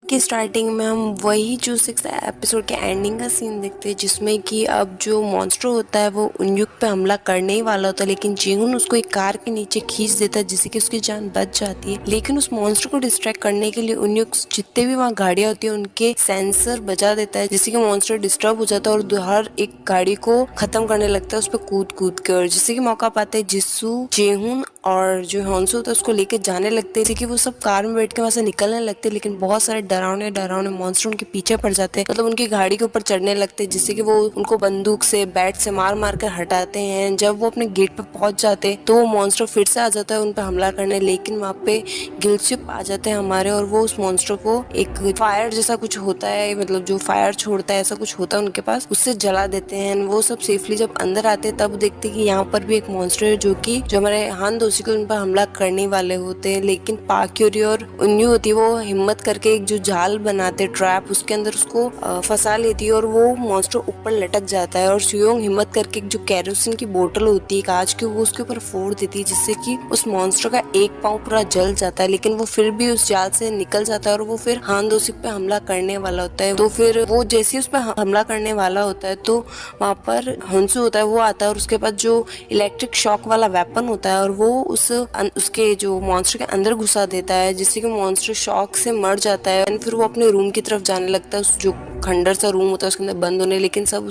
कि स्टार्टिंग में हम वही जो 6 एपिसोड के एंडिंग का सीन देखते हैं, जिसमें कि अब जो मॉन्स्टर होता है वो उनयुक पे हमला करने ही वाला होता है, लेकिन जेहुन उसको एक कार के नीचे खींच देता है जिससे कि उसकी जान बच जाती है। लेकिन उस मॉन्स्टर को डिस्ट्रैक्ट करने के लिए उनयुक जितने भी वहाँ गाड़ियां होती है उनके सेंसर बजा देता है, जिससे कि मॉन्स्टर डिस्टर्ब हो जाता है और हर एक गाड़ी को खत्म करने लगता है उस पर कूद कूद कर। और जिससे कि मौका पाते हैं जिस्सू, जेहुन और जो हॉन्सू होता है उसको लेके जाने लगते हैं, कि वो सब कार में बैठ के वहां से निकलने लगते हैं। लेकिन बहुत सारे डरावने डरावने मॉन्स्टर उनके पीछे पड़ जाते हैं, मतलब उनकी गाड़ी के ऊपर चढ़ने लगते हैं, जिससे कि वो उनको बंदूक से बैट से मार मार कर हटाते हैं। जब वो अपने गेट पे पहुंच जाते हैं तो वो मॉन्स्टर फिर से आ जाता है उन पर हमला करने, लेकिन वहाँ पे गिलशिप आ जाते हैं हमारे, और वो उस मॉन्स्टर को एक फायर जैसा कुछ होता है, मतलब जो फायर छोड़ता है ऐसा कुछ होता है उनके पास, उससे जला देते हैं। वो सब सेफली जब अंदर आते हैं तब देखते हैं कि यहाँ पर भी एक मॉन्स्टर है जो हमारे हान दोषी को उन पर हमला करने वाले होते हैं। लेकिन पाक्योरी और उन्यू होती है वो हिम्मत करके एक जो जाल बनाते ट्रैप, उसके अंदर उसको फंसा लेती है और वो मॉन्स्टर ऊपर लटक जाता है। और सुयोंग हिम्मत करके एक जो केरोसिन की बोतल होती है कांच की, वो उसके ऊपर फोड़ देती है, जिससे कि उस मॉन्स्टर का एक पाँव पूरा जल जाता है। लेकिन वो फिर भी उस जाल से निकल जाता है और वो फिर हान दोषी पे हमला करने वाला होता है। तो फिर वो जैसे ही उस पर हमला करने वाला होता है तो वहाँ पर हंसू होता है वो आता है और उसके पास जो इलेक्ट्रिक शॉक वाला वेपन होता है और वो उसके जो मॉन्स्टर के अंदर घुसा देता है, जिससे कि मॉन्स्टर शॉक से मर जाता है। एंड फिर वो अपने रूम की तरफ जाने लगता है, उस जो खंडर सा रूम होता है उसके अंदर बंद होने। लेकिन सब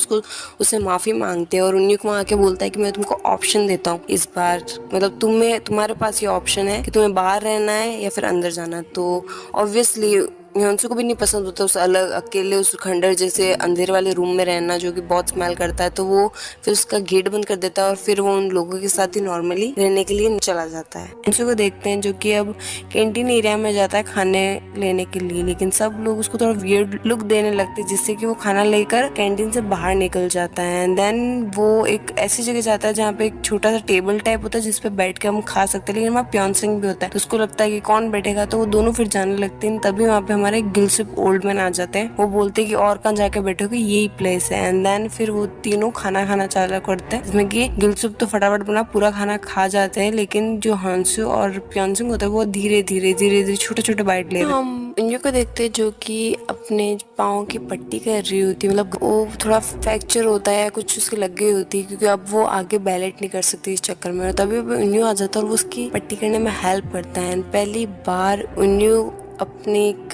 उससे माफी मांगते हैं और उन्हीं वहाँ आके बोलता है कि मैं तुमको ऑप्शन देता हूँ इस बार, मतलब तुम्हारे पास ये ऑप्शन है कि तुम्हें बाहर रहना है या फिर अंदर जाना। तो ऑब्वियसली ह्योन्सू को भी नहीं पसंद होता उस अलग अकेले उस खंडर जैसे अंधेरे वाले रूम में रहना, जो कि बहुत स्मेल करता है। तो वो फिर उसका गेट बंद कर देता है और फिर वो उन लोगों के साथ ही नॉर्मली रहने के लिए चला जाता है। ह्योन्सू को देखते हैं जो कि अब कैंटीन एरिया में जाता है खाने लेने के लिए, लेकिन सब लोग उसको थोड़ा वियर्ड लुक देने लगते हैं, जिससे कि वो खाना लेकर कैंटीन से बाहर निकल जाता है। एंड देन वो एक ऐसी जगह जाता है जहाँ पे एक छोटा सा टेबल टाइप होता है जिसपे बैठ के हम खा सकते हैं, लेकिन वहाँ प्योनसिंग भी होता है। तो उसको लगता है कि कौन बैठेगा, तो वो दोनों फिर जाने लगते हैं। तभी वहाँ पे हमारे गिलसिप ओल्ड मैन आ जाते हैं। वो बोलते हैं कि और कहाँ जाके बैठोगे, यही प्लेस है। एंड देन फिर वो तीनों खाना खाना चालू करते हैं, जिसमें कि गिलसिप तो फटाफट अपना पूरा खाना खा जाते हैं, लेकिन जो हंसू और प्योनसिंग होता है वो धीरे धीरे छोटे छोटे बाइट ले रहे हैं। हम इंजो को देखते हैं जो कि अपने पाँव की पट्टी कर रही होती है, मतलब वो थोड़ा फ्रैक्चर होता है, कुछ उसकी लग गई होती है, क्योंकि अब वो आगे बैलेट नहीं कर सकती इस चक्कर में। और तभी उन्यू आ जाता है और वो उसकी पट्टी करने में हेल्प करता है। पहली बार उन्यू अपनी एक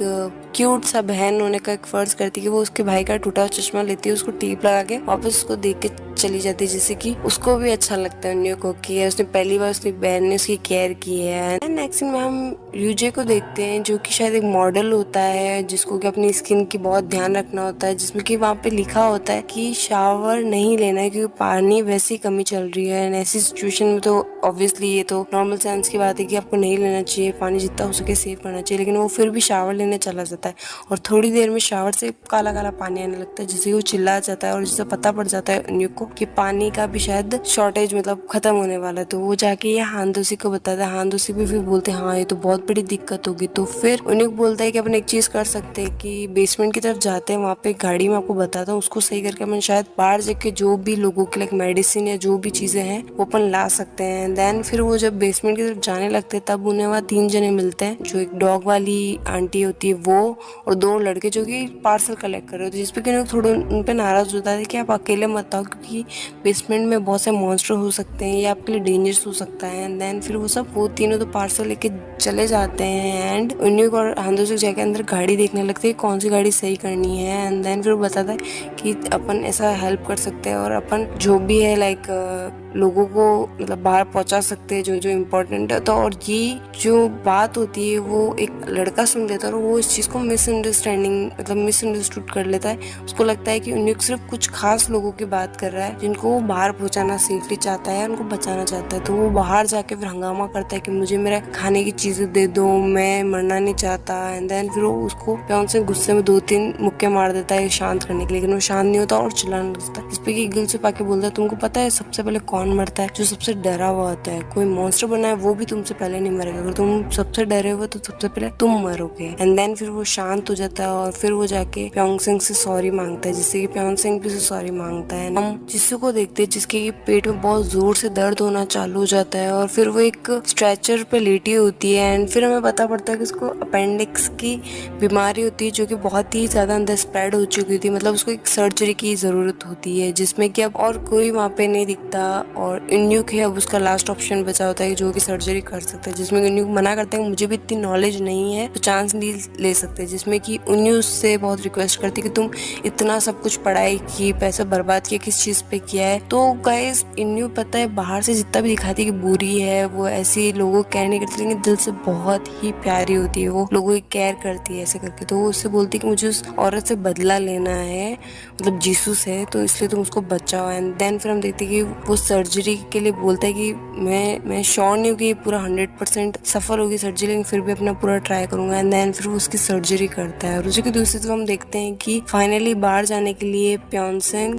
क्यूट सा बहन होने का एक फर्ज करती है कि वो उसके भाई का टूटा हुआ चश्मा लेती है, उसको टेप लगा के वापस उसको देख के चली जाती है, जिससे कि उसको भी अच्छा लगता है उन्हें को कि उसने पहली बार उसकी बहन ने उसकी केयर की है। नेक्स्ट में हम यूजे को देखते हैं जो कि शायद एक मॉडल होता है जिसको कि अपनी स्किन की बहुत ध्यान रखना होता है, जिसमें कि वहाँ पे लिखा होता है कि शावर नहीं लेना है क्योंकि पानी वैसी कमी चल रही है। ऐसी सिचुएशन में तो ऑब्वियसली ये तो नॉर्मल सेंस की बात है कि आपको नहीं लेना चाहिए, पानी जितना हो सके सेव करना चाहिए। लेकिन वो फिर भी शावर लेने चला जाता है और थोड़ी देर में शावर से काला काला पानी आने लगता है, जिससे वो चिल्ला जाता है और जिसे पता पड़ जाता है उन्हें को कि पानी का भी शायद शॉर्टेज मतलब खत्म होने वाला है। तो वो जाके ये हानदोसी को बताता है। हानदोसी भी फिर बोलते हैं हाँ ये तो बहुत बड़ी दिक्कत होगी। तो फिर उन्हें बोलता है कि अपन एक चीज कर सकते हैं कि बेसमेंट की तरफ जाते हैं, वहाँ पे गाड़ी में आपको बताता हूँ, उसको सही करके अपन शायद बाहर जाके जो भी लोगों के लिए मेडिसिन या जो भी चीजें हैं वो अपन ला सकते हैं। देन फिर वो जब बेसमेंट की तरफ जाने लगते हैं तब उन्हें वहाँ 3 जने मिलते हैं, जो एक डॉग वाली आंटी होती है वो और 2 लड़के जो कि पार्सल कलेक्ट कर रहे होते हैं, जिसपे कि थोड़ा उन पे नाराज होता है कि आप अकेले मत आओ क्योंकि बेसमेंट में बहुत से मॉन्स्टर हो सकते हैं, ये आपके लिए डेंजरस हो सकता है। एंड देन फिर वो तीनों तो पार्सल लेके चले जाते हैं एंड उन्हीं और हांदोसी जाके अंदर गाड़ी देखने लगते हैं कौन सी गाड़ी सही करनी है। एंड देन फिर वो बताता है कि अपन ऐसा हेल्प कर सकते हैं और अपन जो भी है लाइक लोगों को मतलब बाहर पहुंचा सकते हैं जो जो इम्पोर्टेंट है। तो और ये जो बात होती है वो एक लड़का सुन लेता है और वो इस चीज़ को मिसअंडरस्टैंडिंग मतलब मिसअंडरस्टूड कर लेता है। उसको लगता है कि उन्हें सिर्फ कुछ खास लोगों की बात कर रहा है जिनको वो बाहर पहुंचाना सेफली चाहता है, उनको बचाना चाहता है। तो वो बाहर जाके फिर हंगामा करता है कि मुझे मेरा खाने की चीजें दे दो, मैं मरना नहीं चाहता। एंड देन फिर वो उसको प्यान से गुस्से में 2-3 मुक्के मार देता है शांत करने के लिए, लेकिन वो शांत नहीं होता और चिल्लाने लगता है, जिसपे कि गिल से पाके बोलता है तुमको पता है सबसे पहले कौन कौन मरता है? जो सबसे डरा हुआ होता है। कोई मॉन्स्टर बना है वो भी तुमसे पहले नहीं मरेगा, अगर तुम सबसे डरे हुए तो सबसे पहले तुम मरोगे। एंड देन फिर वो शांत हो जाता है और फिर वो जाके प्योंगसेंग से सॉरी मांगता है, जिससे कि प्योंगसेंग भी उसे सॉरी मांगता है। हम जिसू को देखते हैं जिसके पेट में बहुत जोर से दर्द होना चालू हो जाता है और फिर वो एक स्ट्रेचर पे लेटी होती है। एंड फिर हमें पता पड़ता है कि उसको अपेंडिक्स की बीमारी होती है, जो कि बहुत ही ज़्यादा अंदर स्प्रेड हो चुकी थी। मतलब उसको एक सर्जरी की ज़रूरत होती है, जिसमें कि अब और कोई वहाँ पे नहीं दिखता और इन्यूक है अब उसका लास्ट ऑप्शन बचा होता है जो कि सर्जरी कर सकता है। जिसमें इन्यूक मना करते हैं मुझे भी इतनी नॉलेज नहीं है तो चांस नहीं ले सकते, जिसमें कि उन्यूक से बहुत रिक्वेस्ट करती है कि तुम इतना सब कुछ पढ़ाई की, पैसा बर्बाद किया, किस चीज़ पे किया है। तो गाइस इन्यू पता है बाहर से जितना भी दिखाती है कि बुरी है, वो ऐसी लोगों को केयर नहीं करती, लेकिन दिल से बहुत ही प्यारी होती है, वो लोगों की केयर करती है ऐसे करके। तो वो उससे बोलती है कि मुझे उस औरत से बदला लेना है, मतलब जीसू से, तो इसलिए तुम उसको बचाओ। एंड देन फिर हम देखते हैं कि वो सर्जरी के लिए बोलता है कि मैं श्योर नहीं हूँ कि पूरा 100% सफल होगी सर्जरी, लेकिन फिर भी अपना पूरा ट्राई करूंगा। एंड देन फिर वो उसकी सर्जरी करता है। और उसी की दूसरी तरफ हम देखते हैं कि फाइनली बाहर जाने के लिए प्योंगसेंग,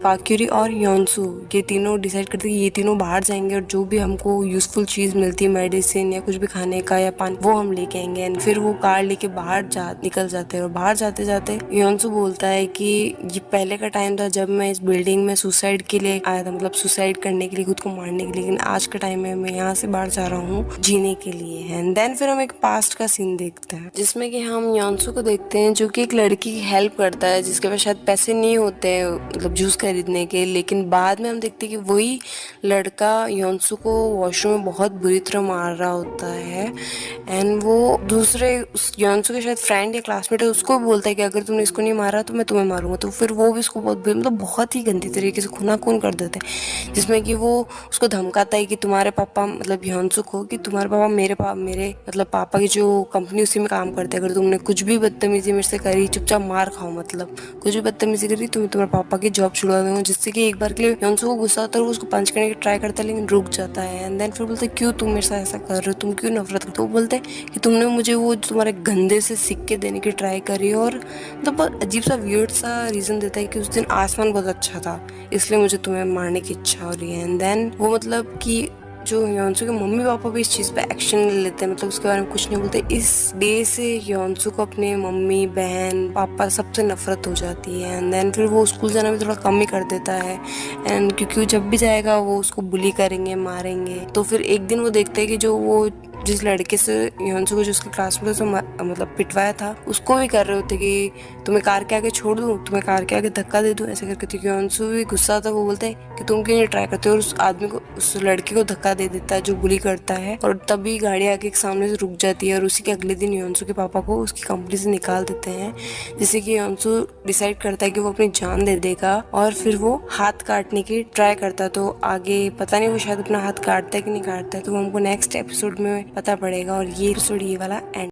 पाक्यूरी और योनसू ये तीनों डिसाइड करते हैं कि ये तीनों बाहर जाएंगे और जो भी हमको यूजफुल चीज मिलती है, मेडिसिन या कुछ भी खाने का या पानी, वो हम लेके आएंगे। एंड फिर वो कार लेके बाहर निकल जाते हैं। और बाहर जाते जाते योनसू बोलता है कि ये पहले का टाइम था जब मैं इस बिल्डिंग में सुसाइड के लिए आया था, मतलब सुसाइड करने के लिए, खुद को मारने के लिए, लेकिन आज का टाइम है मैं यहाँ से बाहर जा रहा हूँ जीने के लिए। एंड देन फिर हम एक पास्ट का सीन देखते हैं जिसमें कि हम योनसू को देखते हैं जो कि एक लड़की की हेल्प करता है जिसके पास शायद पैसे नहीं होते हैं मतलब जूस खरीदने के, लेकिन बाद में हम देखते हैं कि वही लड़का योनसू को वॉशरूम में बहुत बुरी तरह मार रहा होता है। एंड वो दूसरे उस योनसू के शायद फ्रेंड या क्लासमेट है, उसको भी बोलता है कि अगर तुमने इसको नहीं मारा तो मैं तुम्हें मारूंगा। तो फिर वो भी उसको मतलब बहुत ही गंदी तरीके से खूनाखून कर देते हैं, जिसमें कि वो उसको धमकाता है कि तुम्हारे पापा मतलब योनसू को कि तुम्हारे पापा मेरे मतलब पापा की जो कंपनी उसी में काम करते हैं, अगर तुमने कुछ भी बदतमीजी मेरे से करी चुपचाप मार खाओ, मतलब कुछ भी बदतमीजी करी तो मैं तुम्हारे पापा की जॉब छुड़वा दूंगा। जिससे कि एक बार के लिए योनसू को गुस्सा आता है और वो उसको पंच करने की ट्राई करता है लेकिन रुक जाता है। एंड देन फिर बोलते क्यों तुम मेरे साथ ऐसा कर रहे हो, तुम क्यों नफरत करते हो? वो बोलते कि तुमने मुझे वो तुम्हारे गंदे से सिक्के देने की ट्राई करी, और मतलब बहुत अजीब सा वियर्ड सा रीजन देता है कि उस दिन आसमान बहुत अच्छा था इसलिए मुझे तुम्हें मारने की इच्छा हो रही है। एंड देन वो मतलब कि जो योनसू के मम्मी पापा भी इस चीज़ पे एक्शन ले लेते हैं, मतलब उसके बारे में कुछ नहीं बोलते। इस डे से योनसू को अपने मम्मी बहन पापा सबसे नफरत हो जाती है। एंड देन फिर वो स्कूल जाना भी थोड़ा कम ही कर देता है, एंड क्योंकि जब भी जाएगा वो उसको बुली करेंगे मारेंगे। तो फिर एक दिन वो देखते हैं कि जो वो जिस लड़के से योनसू को जो उसके क्लासमेट से मतलब पिटवाया था उसको भी कर रहे होते कि तुम्हें कार के आगे छोड़ दूँ, तुम्हें कार के आगे धक्का दे दूँ, ऐसे करके। तो योनसू भी गुस्सा था, वो बोलते हैं कि तुम क्यों नहीं ट्राई करते, और उस आदमी को उस लड़के को धक्का दे देता है जो बुली करता है। और तभी गाड़ी आके एक सामने से रुक जाती है और उसी के अगले दिन योनसू के पापा को उसकी कंपनी से निकाल देते हैं, जिससे कि योनसू डिसाइड करता है कि वो अपनी जान दे देगा और फिर वो हाथ काटने की ट्राई करता है। तो आगे पता नहीं वो शायद अपना हाथ काटता है कि नहीं काटता है, तो वो हमको नेक्स्ट एपिसोड में पता पड़ेगा। और ये एपिसोड ये वाला एंड